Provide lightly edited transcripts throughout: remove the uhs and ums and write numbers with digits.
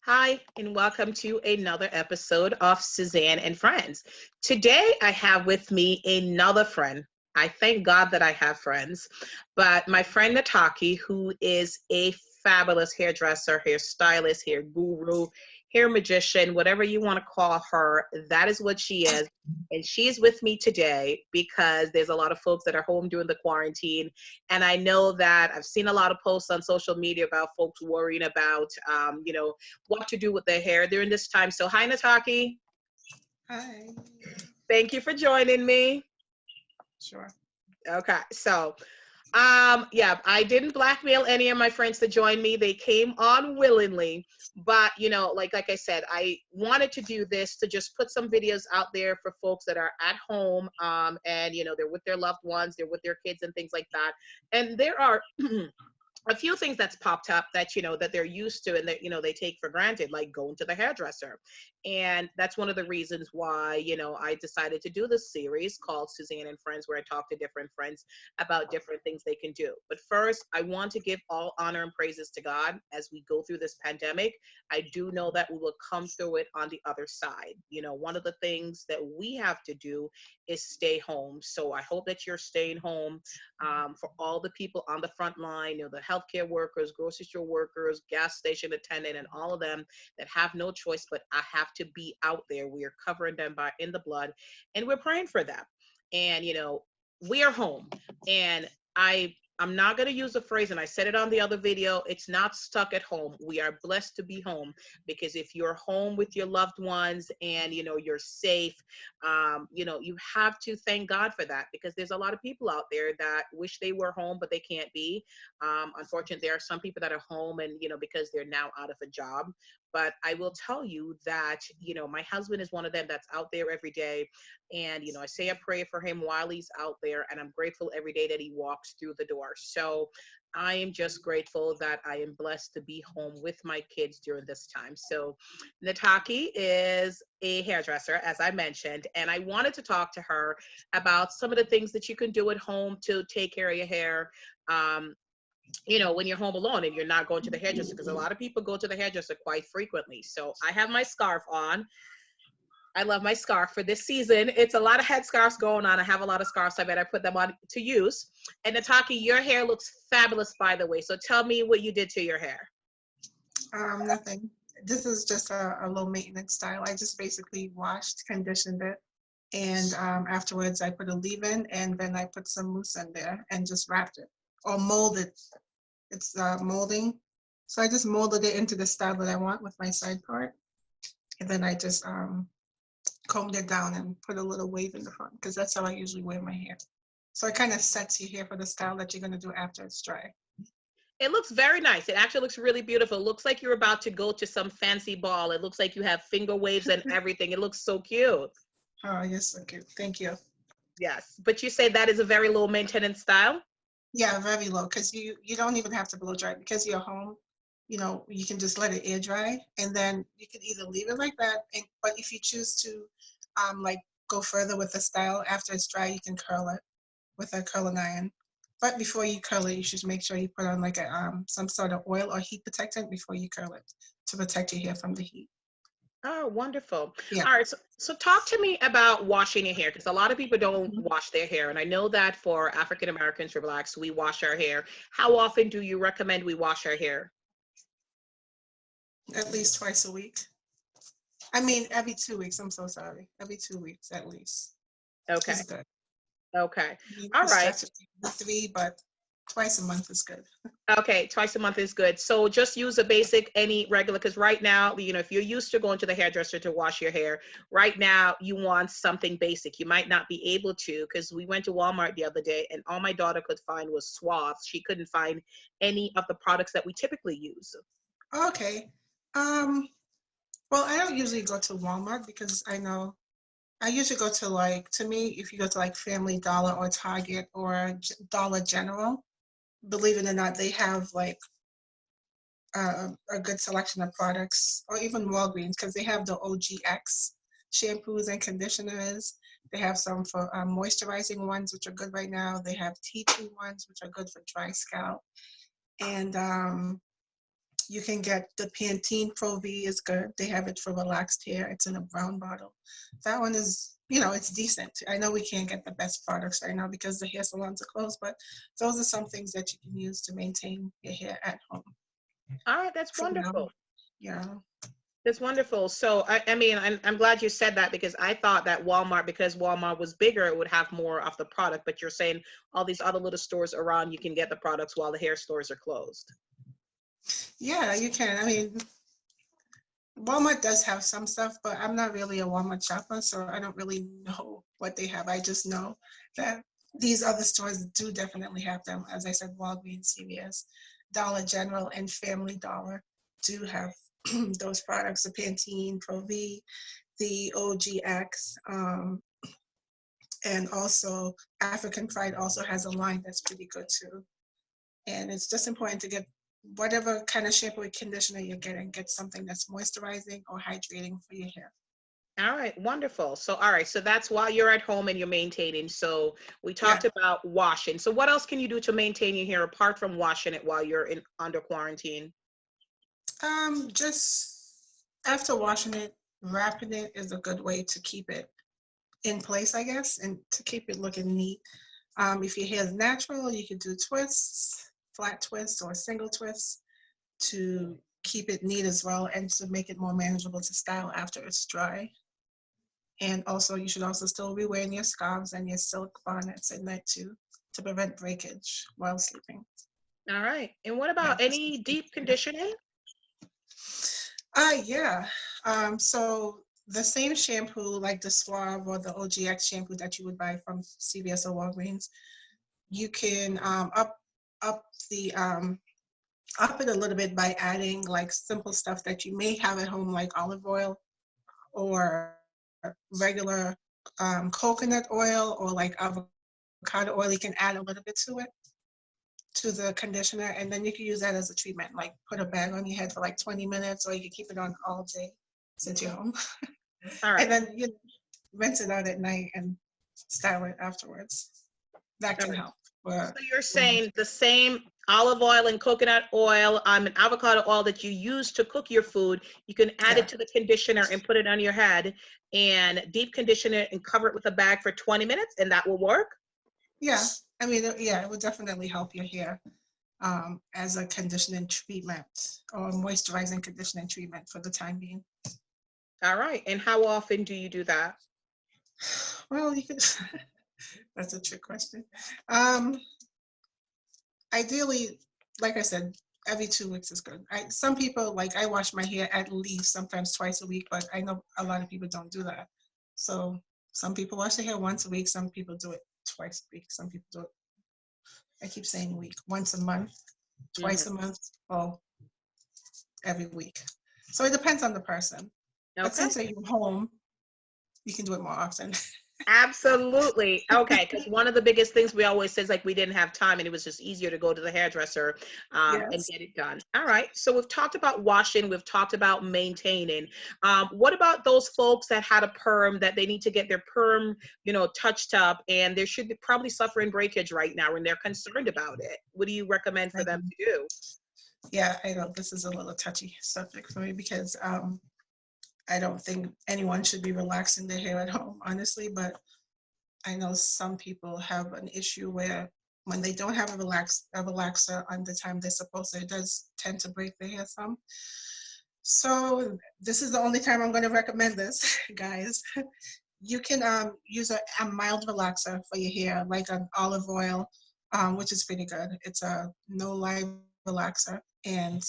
Hi, and welcome to another episode of Suzanne and Friends. Today, I have with me another friend. I thank God that I have friends, but my friend Nataki, who is a fabulous hairdresser, hairstylist, hair guru, hair magician, whatever you want to call her, that is what she is. And she's with me today because there's a lot of folks that are home during the quarantine. And I know that I've seen a lot of posts on social media about folks worrying about, what to do with their hair during this time. So, hi, Nataki. Hi. Thank you for joining me. Sure. Okay, so yeah, I didn't blackmail any of my friends to join me. They came on willingly. But like I said, I wanted to do this to just put some videos out there for folks that are at home, and they're with their loved ones, they're with their kids and things like that. And there are a few things that's popped up that that they're used to and that they take for granted, like going to the hairdresser. And that's one of the reasons why I decided to do this series called Suzanne and Friends, where I talk to different friends about different things they can do. But first, I want to give all honor and praises to God as we go through this pandemic. I do know that we will come through it on the other side. One of the things that we have to do is stay home. So I hope that you're staying home. For all the people on the front line, the healthcare workers, grocery store workers, gas station attendant, and all of them that have no choice but I have to be out there. We are covering them by in the blood, and we're praying for them. And we are home, and I'm not going to use the phrase, and I said it on the other video, it's not stuck at home. We are blessed to be home, because if you're home with your loved ones and you're safe, you have to thank God for that, because there's a lot of people out there that wish they were home, but they can't be. Unfortunately, there are some people that are home and, because they're now out of a job. But I will tell you that, my husband is one of them that's out there every day. And, I say a prayer for him while he's out there. And I'm grateful every day that he walks through the door. So I am just grateful that I am blessed to be home with my kids during this time. So Nataki is a hairdresser, as I mentioned, and I wanted to talk to her about some of the things that you can do at home to take care of your hair. Um, when you're home alone and you're not going to the hairdresser, because a lot of people go to the hairdresser quite frequently. So I have my scarf on. I love my scarf for this season. It's a lot of head scarves going on. I have a lot of scarves. I bet I put them on to use. And Nataki, your hair looks fabulous, by the way. So tell me what you did to your hair. Nothing. This is just a low maintenance style. I just basically washed, conditioned it, and afterwards I put a leave-in, and then I put some mousse in there and just wrapped it or molded. It's molding, so I just molded it into the style that I want with my side part, and then I just combed it down and put a little wave in the front, because that's how I usually wear my hair. So it kind of sets your hair for the style that you're gonna do after it's dry. It looks very nice. It actually looks really beautiful. It looks like you're about to go to some fancy ball. It looks like you have finger waves and everything. It looks so cute. Oh, yes, okay, thank you. Yes. But you say that is a very low maintenance style? Yeah, very low, because you don't even have to blow dry because you're home. You can just let it air dry, and then you can either leave it like that, but if you choose to like go further with the style after it's dry, you can curl it with a curling iron. But before you curl it, you should make sure you put on like a some sort of oil or heat protectant before you curl it to protect your hair from the heat. Oh, wonderful. Yeah. All right. So talk to me about washing your hair, because a lot of people don't Mhm. wash their hair. And I know that for African Americans or Blacks, we wash our hair. How often do you recommend we wash our hair? At least twice a week. I mean, every 2 weeks. I'm so sorry. Every 2 weeks at least Okay. is good. Okay. You All can right. stretch it to 3, but twice a month is good. Okay, twice a month is good. So just use a basic, any regular, because right now, if you're used to going to the hairdresser to wash your hair, right now you want something basic. You might not be able to, because we went to Walmart the other day and all my daughter could find was swabs. She couldn't find any of the products that we typically use. Okay. Um, well, I don't usually go to Walmart because I know I usually go to, like, to me, if you go to like Family Dollar or Target or Dollar General, believe it or not, they have like a good selection of products, or even Walgreens, because they have the OGX shampoos and conditioners. They have some for moisturizing ones, which are good right now. They have tea tree ones, which are good for dry scalp. And You can get the Pantene Pro V is good. They have it for relaxed hair. It's in a brown bottle. That one is, it's decent. I know we can't get the best products right now because the hair salons are closed, but those are some things that you can use to maintain your hair at home All right, that's for now. wonderful. Yeah. That's wonderful. So, I mean, I'm glad you said that because I thought that Walmart, because Walmart was bigger, it would have more of the product. But you're saying all these other little stores around, you can get the products while the hair stores are closed. Yeah, you can. I mean, Walmart does have some stuff, but I'm not really a Walmart shopper, so I don't really know what they have. I just know that these other stores do definitely have them. As I said, Walgreens, CVS, Dollar General, and Family Dollar do have those products, the Pantene Pro V, the OGX, and also African Pride also has a line that's pretty good too. And it's just important to get whatever kind of shampoo or conditioner you're getting, get something that's moisturizing or hydrating for your hair. All right, wonderful. So, all right, so that's while you're at home and you're maintaining. So, we Yeah. talked about washing. So, what else can you do to maintain your hair apart from washing it while you're in under quarantine? Just after washing it, wrapping it is a good way to keep it in place, I guess, and to keep it looking neat. If your hair is natural, you can do twists, flat twists or single twists to keep it neat as well and to make it more manageable to style after it's dry. And also, you should also still be wearing your scarves and your silk bonnets at night too to prevent breakage while sleeping. All right. And what Yeah. about any deep conditioning? Yeah. So the same shampoo, like the Suave or the OGX shampoo that you would buy from CVS or Walgreens, you can up the up it a little bit by adding like simple stuff that you may have at home, like olive oil or regular coconut oil or like avocado oil. You can add a little bit to the conditioner, and then you can use that as a treatment, like put a bag on your head for like 20 minutes, or you can keep it on all day since you're home. All right. And then you rinse it out at night and style it afterwards. That All can right. help. So For, you're saying the same olive oil and coconut oil, and avocado oil that you use to cook your food, you can add yeah, it to the conditioner and put it on your head and deep condition it and cover it with a bag for 20 minutes, and that will work? yeah. I mean, yeah, it would definitely help your hair as a conditioning treatment or moisturizing conditioning treatment for the time being. All right. And how often do you do that? Well, you could. That's a trick question. Um, Ideally, like I said, every 2 weeks is good. Some people, like, I wash my hair at least sometimes twice a week, but I know a lot of people don't do that. So some people wash their hair once a week, some people do it twice a week, some people do it, I keep saying a week, once a month, twice a month, or every week. So it depends on the person. But Okay. since you're home, you can do it more often. Absolutely. Okay. Because one of the biggest things we always say is like we didn't have time and it was just easier to go to the hairdresser and Yes. get it done. All right. So we've talked about washing, we've talked about maintaining. What about those folks that had a perm that they need to get their perm, touched up and they should be probably suffering breakage right now and they're concerned about it? What do you recommend for them to do? Yeah, I know this is a little touchy subject for me because I don't think anyone should be relaxing their hair at home, honestly, but I know some people have an issue where when they don't have a relaxer on the time they're supposed to, it does tend to break their hair some. So this is the only time I'm going to recommend this, guys. You can use a mild relaxer for your hair, like an olive oil, which is pretty good. It's a no-lye relaxer, and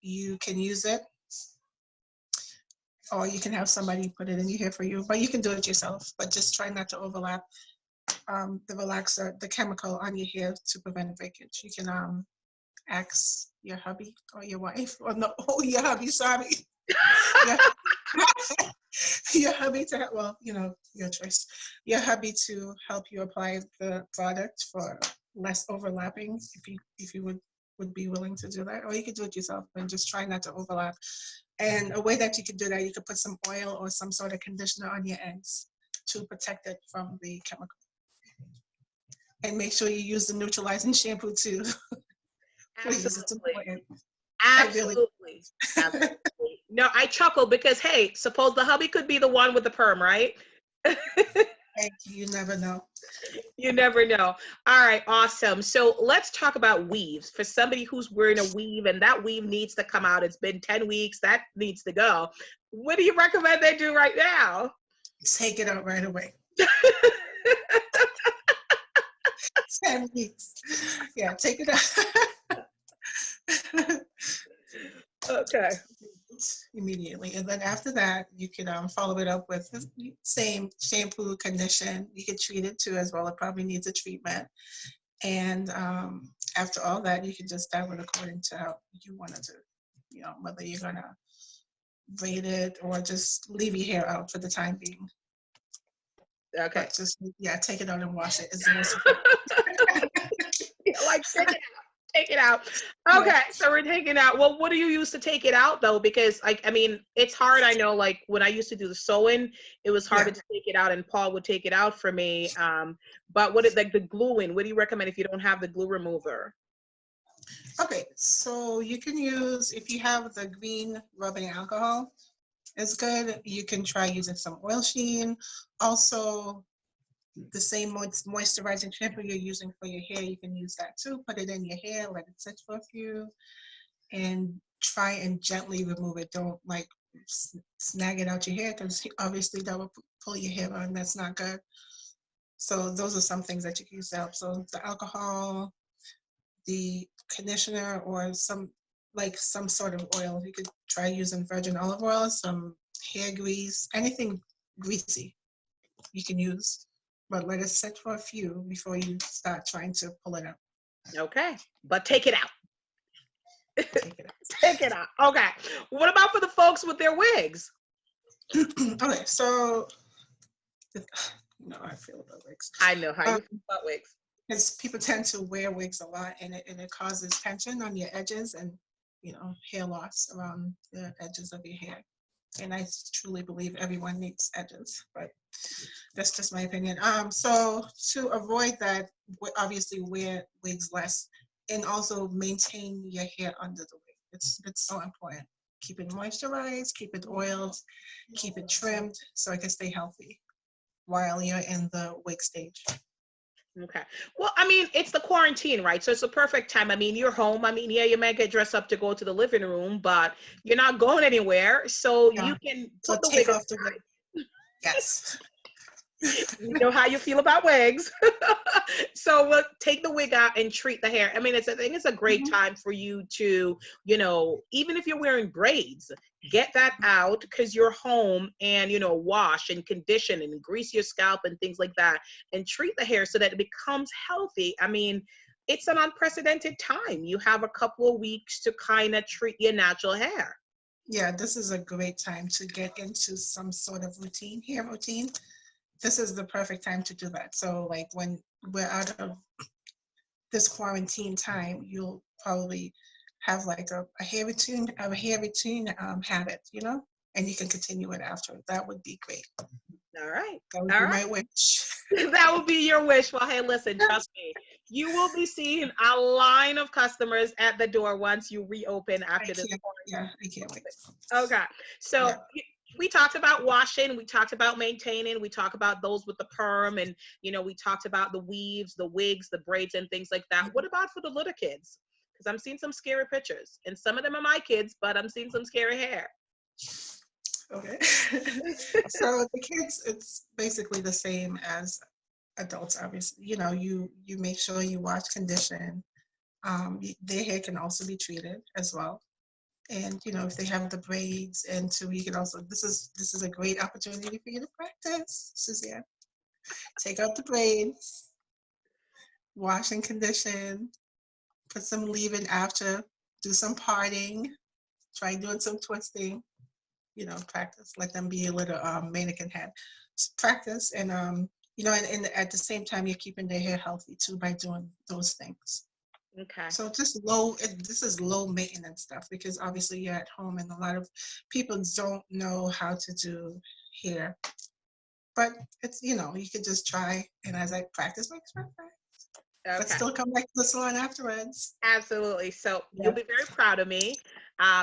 you can use it or you can have somebody put it in your hair for you, but you can do it yourself, but just try not to overlap the relaxer, the chemical on your hair to prevent breakage. You can ask your hubby or your wife, or no, oh, your hubby, sorry. your, your hubby to, well, your choice. Your hubby to help you apply the product for less overlapping, if you would be willing to do that, or you could do it yourself and just try not to overlap. And a way that you could do that, you could put some oil or some sort of conditioner on your ends to protect it from the chemical. And make sure you use the neutralizing shampoo too. Please, it's Absolutely. important. I really, Absolutely. Absolutely. No, I chuckle because hey, suppose the hubby could be the one with the perm, right? thank you. You never know. You never know. All right, awesome. So let's talk about weaves. For somebody who's wearing a weave and that weave needs to come out, it's been 10 weeks, that needs to go. What do you recommend they do right now? Take it out right away. 10 weeks. Yeah, take it out. Okay. Immediately. And then after that, you can follow it up with the same shampoo, condition. You can treat it too as well. It probably needs a treatment. And after all that, you can just style it according to how you want to, whether you're going to braid it or just leave your hair out for the time being. Okay. But just, yeah, take it out and wash it. It's the most Like take it out. Take it out. yeah. Okay, so we're taking out. Well, what do you use to take it out though? Because like I mean, it's hard. I know. Like when I used to do the sewing, it was harder to take it out, and Paul would take it out for me. But what is like the gluing? What do you recommend if you don't have the glue remover? Okay, so you can use, if you have the green rubbing alcohol, it's good. You can try using some oil sheen. Also, the same moisturizing shampoo you're using for your hair, you can use that too. Put it in your hair, let it sit for a few, and try and gently remove it. Don't like snag it out your hair because obviously that will pull your hair on. That's not good. So those are some things that you can use to help. So the alcohol, the conditioner, or some sort of oil. You could try using virgin olive oil, some hair grease, anything greasy you can use, but let it sit for a few before you start trying to pull it out. Okay, but take it out. Take it Take it out. Okay. What about for the folks with their wigs? out. Okay, so you know how I feel about wigs. I know how you feel about wigs. Because people tend to wear wigs a lot, and it causes tension on your edges and hair loss around the edges of your hair. And I truly believe everyone needs edges, but that's just my opinion. So to avoid that, obviously wear wigs less, and also maintain your hair under the wig. It's so important. Keep it moisturized, keep it oiled, keep it trimmed so it can stay healthy while you're in the wig stage. Okay. Well, I mean, it's the quarantine, right? So it's a perfect time. I mean, you're home. I mean, yeah, you might get dressed up to go to the living room, but you're not going anywhere. So Yeah. you can So put the wig take off the aside. wig. Yes. You know how you feel about wigs. So we'll take the wig out and treat the hair. I mean, I think it's a great time for you to, even if you're wearing braids, get that out because you're home and, wash and condition and grease your scalp and things like that and treat the hair so that it becomes healthy. I mean, it's an unprecedented time. You have a couple of weeks to kind of treat your natural hair. Yeah, this is a great time to get into some sort of routine, hair routine. This is the perfect time to do that. So like when we're out of this quarantine time, you'll probably have like a hair routine habit, and you can continue it after. That would be great. All right. That would All be right. my wish. That would be your wish. Well, hey, listen, trust me. You will be seeing a line of customers at the door once you reopen after this Yeah, I can't wait. quarantine. Okay. So Yeah. we talked about washing, we talked about maintaining, we talked about those with the perm, and we talked about the weaves, the wigs, the braids, and things like that. What about for the little kids? Because I'm seeing some scary pictures, and some of them are my kids, but I'm seeing some scary hair. Okay. So the kids, it's basically the same as adults, obviously. You make sure you wash, condition. Their hair can also be treated as well. And if they have the braids, and so you can also, this is a great opportunity for you to practice, Suzanne. Take out the braids, wash and condition, put some leave-in after, do some parting, try doing some twisting, practice. Let them be a little mannequin head. Practice, and and at the same time, you're keeping their hair healthy too by doing those things. Okay. So this is low maintenance stuff because obviously you're at home and a lot of people don't know how to do hair. But it's, you could just try, and as I practice makes perfect. but Okay. still come back to the salon afterwards. Absolutely. So you'll Yeah. be very proud of me.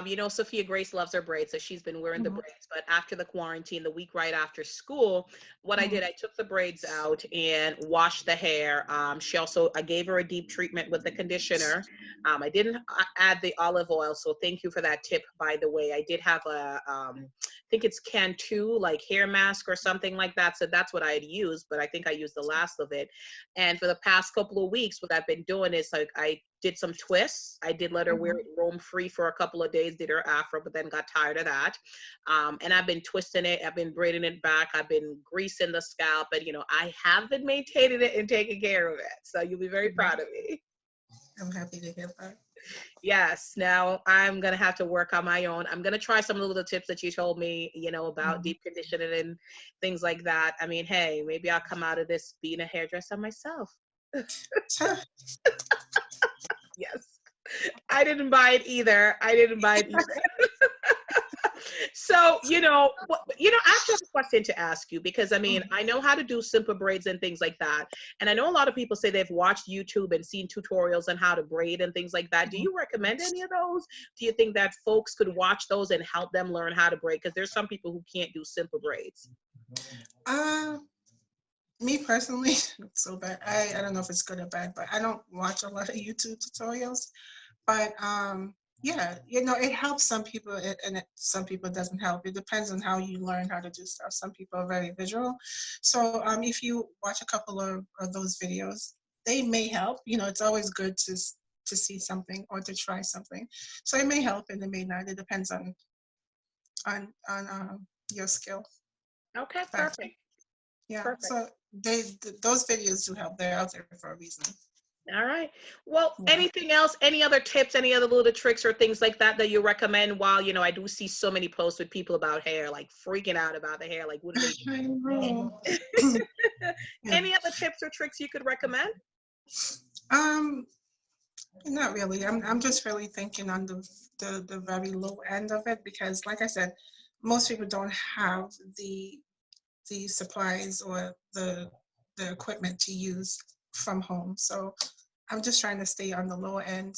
You know, Sophia Grace loves her braids, so she's been wearing the Mhm, braids. But after the quarantine, the week right after school, what I mhm, did, I took the braids out and washed the hair. I gave her a deep treatment with the conditioner. I didn't add the olive oil, so thank you for that tip, by the way. I did have I think it's Cantu, like hair mask or something like that. So that's what I had used, but I think I used the last of it. And for the past couple of weeks, what I've been doing is like I did some twists. I did let her wear mhm. it roam free for a couple of days, did her afro, but then got tired of that. And I've been twisting it, I've been braiding it back, I've been greasing the scalp, and I have been maintaining it and taking care of it. So you'll be very Mhm. proud of me. I'm happy to hear that. Yes. Now I'm gonna have to work on my own. I'm gonna try some of the tips that you told me, about Mhm. deep conditioning and things like that. I mean, hey, maybe I'll come out of this being a hairdresser myself. Sure. Yes. I didn't buy it either. I didn't buy it either. So, I actually have a question to ask you because I mean, Mhm. I know how to do simple braids and things like that. And I know a lot of people say they've watched YouTube and seen tutorials on how to braid and things like that. Do Mhm. you recommend any of those? Do you think that folks could watch those and help them learn how to braid? Because there's some people who can't do simple braids. Uh, Me personally, it's so bad. I don't know if it's good or bad, but I don't watch a lot of YouTube tutorials. But yeah, it helps some people, some people it doesn't help. It depends on how you learn how to do stuff. Some people are very visual, so if you watch a couple of those videos, they may help. It's always good to see something or to try something. So it may help and it may not. It depends on your skill Okay, factor. perfect. Yeah. Perfect. So those videos do help. They're out there for a reason. All right. Well, Yeah. anything else? Any other tips? Any other little tricks or things like that you recommend? While I do see so many posts with people about hair, like freaking out about the hair. Like, what do they I do? know. Yeah. Any other tips or tricks you could recommend? Um, Not really. I'm just really thinking on the very low end of it because, like I said, most people don't have the supplies or the equipment to use from home. So I'm just trying to stay on the lower end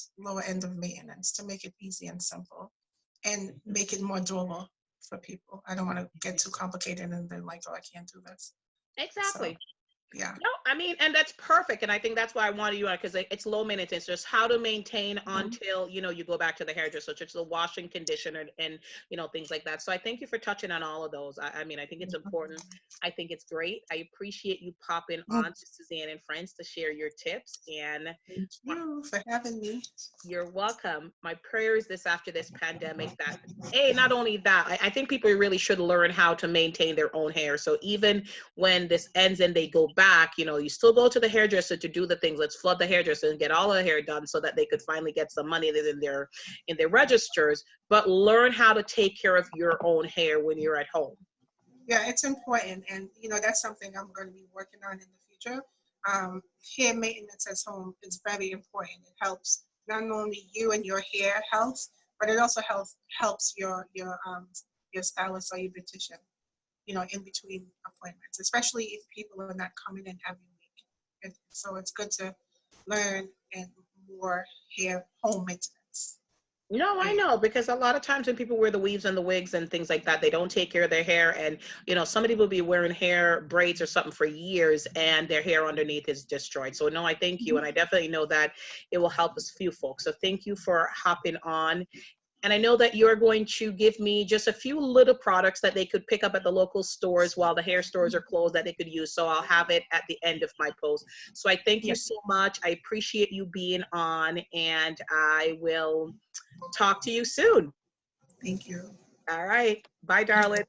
of maintenance to make it easy and simple and make it more doable for people. I don't want to get too complicated and then like, oh, I can't do this. So Exactly. yeah. No, I mean, and that's perfect. And I think that's why I wanted you on because it's low maintenance, just how to maintain Mhm. until, you go back to the hairdresser, such as the washing conditioner and, things like that. So I thank you for touching on all of those. I mean, I think it's important. I think it's great. I appreciate you popping on to Suzanne and Friends to share your tips. And Thank you for having me. you're welcome. My prayers this after this pandemic that, hey, not only that, I think people really should learn how to maintain their own hair. So even when this ends and they go back, you still go to the hairdresser to do the things. Let's flood the hairdresser and get all the hair done so that they could finally get some money in their registers. But learn how to take care of your own hair when you're at home. Yeah, it's important, and that's something I'm going to be working on in the future. Hair maintenance at home is very important. It helps not only you and your hair health, but it also helps your stylist or your beautician. In between appointments, especially if people are not coming in every week. So it's good to learn and more hair home maintenance. No, I know because a lot of times when people wear the weaves and the wigs and things like that, they don't take care of their hair. And, some people be wearing hair braids or something for years and their hair underneath is destroyed. So, no, I thank you. And I definitely know that it will help us few folks. So, thank you for hopping on. And I know that you're going to give me just a few little products that they could pick up at the local stores while the hair stores are closed that they could use. So I'll have it at the end of my post. So I thank you Yeah, so much. I appreciate you being on, and I will talk to you soon. thank you. All right. Bye, darling.